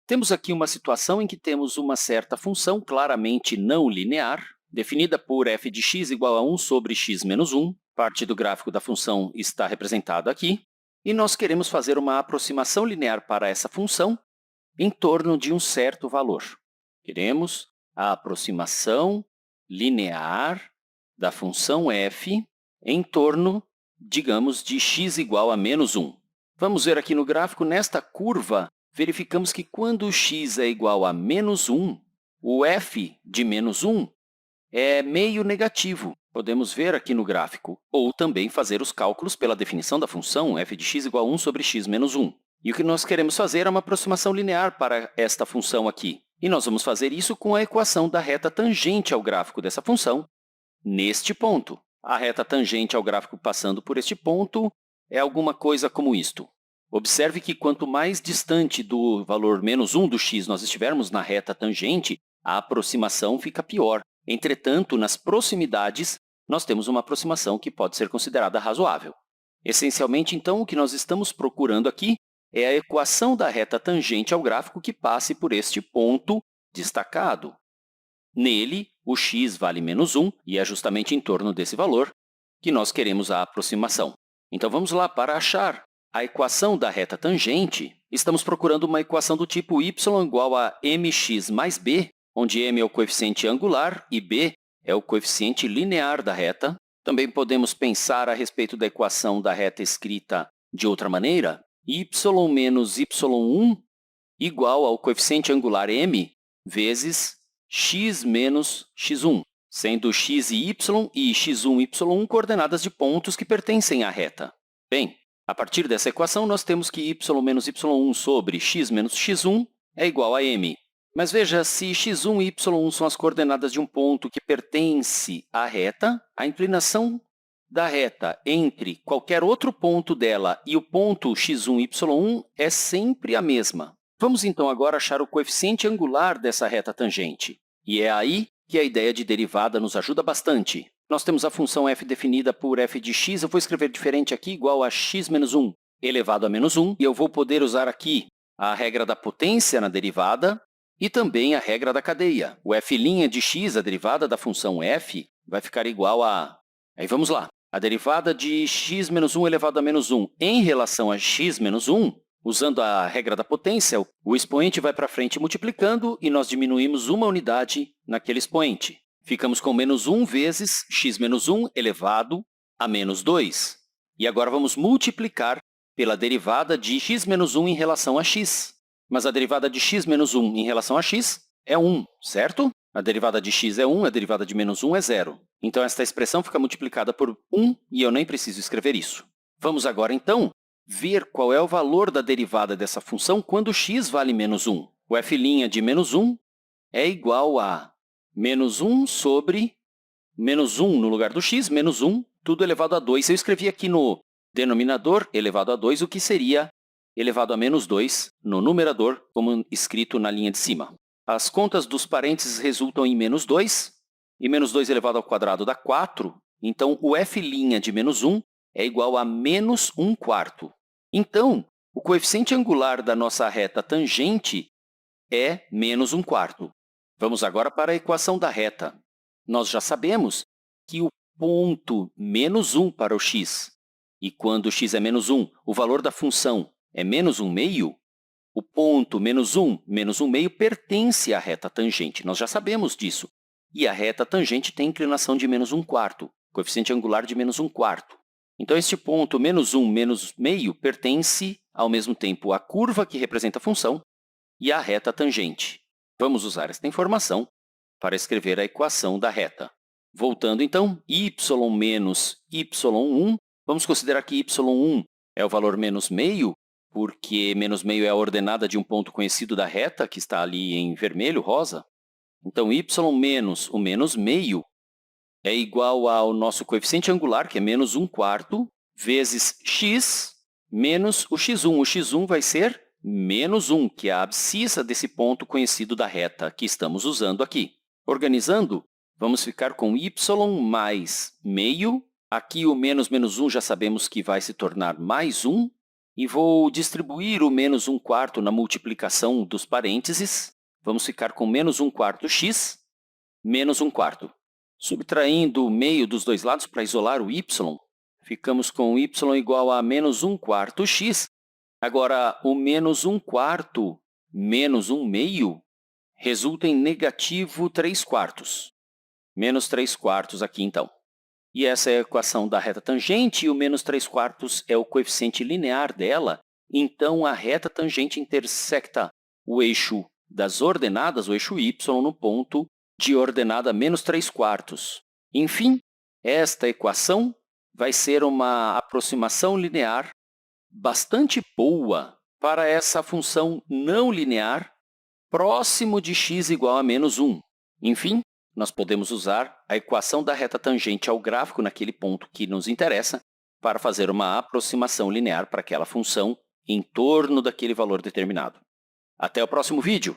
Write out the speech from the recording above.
Temos aqui uma situação em que temos uma certa função claramente não linear, definida por f de x igual a 1 sobre x menos 1. Parte do gráfico da função está representada aqui. E nós queremos fazer uma aproximação linear para essa função em torno de um certo valor. Queremos a aproximação linear da função f em torno, digamos, de x igual a menos 1. Vamos ver aqui no gráfico, nesta curva, verificamos que quando x é igual a menos 1, o f de menos 1 é meio negativo. Podemos ver aqui no gráfico, ou também fazer os cálculos pela definição da função f de x igual a 1 sobre x menos 1. E o que nós queremos fazer é uma aproximação linear para esta função aqui. E nós vamos fazer isso com a equação da reta tangente ao gráfico dessa função, neste ponto. A reta tangente ao gráfico passando por este ponto é alguma coisa como isto. Observe que quanto mais distante do valor menos 1 do x nós estivermos na reta tangente, a aproximação fica pior. Entretanto, nas proximidades, nós temos uma aproximação que pode ser considerada razoável. Essencialmente, então, o que nós estamos procurando aqui é a equação da reta tangente ao gráfico que passe por este ponto destacado. Nele, o x vale menos 1, e é justamente em torno desse valor que nós queremos a aproximação. Então, vamos lá, para achar a equação da reta tangente, estamos procurando uma equação do tipo y igual a mx mais b, onde m é o coeficiente angular e b é o coeficiente linear da reta. Também podemos pensar a respeito da equação da reta escrita de outra maneira, y menos y1 igual ao coeficiente angular m vezes x menos x1, sendo x e y x1 e y1 coordenadas de pontos que pertencem à reta. Bem, a partir dessa equação, nós temos que y menos y1 sobre x menos x1 é igual a m. Mas veja, se x1 e y1 são as coordenadas de um ponto que pertence à reta, a inclinação da reta entre qualquer outro ponto dela e o ponto x1 e y1 é sempre a mesma. Vamos, então, agora achar o coeficiente angular dessa reta tangente. E é aí que a ideia de derivada nos ajuda bastante. Nós temos a função f definida por f de x, eu vou escrever diferente aqui, igual a x menos 1 elevado a menos 1, e eu vou poder usar aqui a regra da potência na derivada e também a regra da cadeia. O f' de x, a derivada da função f, vai ficar igual a... Aí vamos lá. A derivada de x menos 1 elevado a menos 1 em relação a x menos 1, usando a regra da potência, o expoente vai para frente multiplicando e nós diminuímos uma unidade naquele expoente. Ficamos com menos 1 vezes x menos 1 elevado a menos 2. E agora vamos multiplicar pela derivada de x menos 1 em relação a x. Mas a derivada de x menos 1 em relação a x é 1, certo? A derivada de x é 1, a derivada de menos 1 é 0. Então, esta expressão fica multiplicada por 1 e eu nem preciso escrever isso. Vamos agora, então, ver qual é o valor da derivada dessa função quando x vale menos 1. O f' de menos 1 é igual a menos 1 sobre menos 1 no lugar do x, menos 1, tudo elevado a 2. Eu escrevi aqui no denominador elevado a 2, o que seria elevado a menos 2 no numerador, como escrito na linha de cima. As contas dos parênteses resultam em menos 2, e menos 2 elevado ao quadrado dá 4. Então, o f' de menos 1 é igual a menos 1 quarto. Então, o coeficiente angular da nossa reta tangente é menos 1 quarto. Vamos agora para a equação da reta. Nós já sabemos que o ponto menos 1 para o x, e quando x é menos 1, o valor da função é menos 1 meio, o ponto menos 1 meio pertence à reta tangente. Nós já sabemos disso. E a reta tangente tem inclinação de menos 1 quarto, coeficiente angular de menos 1 quarto. Então, este ponto menos 1 meio pertence, ao mesmo tempo, à curva que representa a função e à reta tangente. Vamos usar esta informação para escrever a equação da reta. Voltando, então, y menos y1, vamos considerar que y1 é o valor menos meio, porque menos meio é a ordenada de um ponto conhecido da reta, que está ali em vermelho, rosa. Então, y menos o menos meio é igual ao nosso coeficiente angular, que é menos 1 quarto, vezes x menos o x1. O x1 vai ser menos 1, que é a abscissa desse ponto conhecido da reta que estamos usando aqui. Organizando, vamos ficar com y mais meio. Aqui o menos menos 1 já sabemos que vai se tornar mais 1. e vou distribuir o menos 1/4 na multiplicação dos parênteses. Vamos ficar com menos 1/4 x, menos 1/4. Subtraindo o meio dos dois lados para isolar o y, ficamos com y igual a menos 1/4 x. Agora, o menos 1/4 menos 1/2 resulta em negativo 3/4. Menos 3/4 aqui, então. E essa é a equação da reta tangente, e o menos 3/4 é o coeficiente linear dela. Então, a reta tangente intersecta o eixo das ordenadas, o eixo y, no ponto de ordenada menos 3/4. Enfim, esta equação vai ser uma aproximação linear bastante boa para essa função não linear próximo de x igual a menos 1. Enfim, nós podemos usar a equação da reta tangente ao gráfico naquele ponto que nos interessa para fazer uma aproximação linear para aquela função em torno daquele valor determinado. Até o próximo vídeo!